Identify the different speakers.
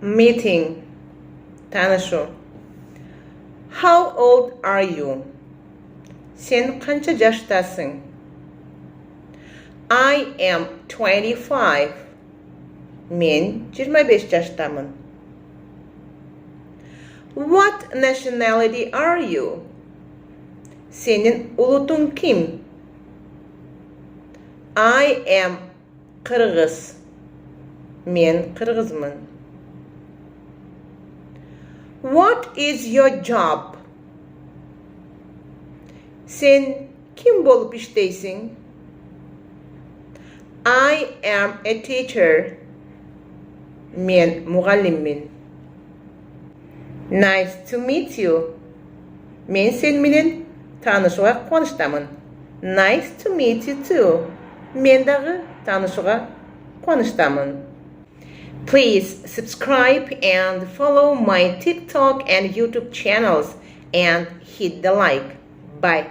Speaker 1: meeting. Таанышуу. How old are you? Sen qancha jashdasin? I am 25. Men 25 jashdaman. What nationality are you? Senin ulutun kim? I am Qırgız. Men Qırgızman. What is your job? Sen kim bolup işteysin? I am a teacher. Men mugallimmin. Nice to meet you. Men sen bilen taanışууга quvonchdaman. Nice to meet you too. Men dagı taanışууга quvonchdaman. Please subscribe and follow my TikTok and YouTube channels and hit the like. Bye.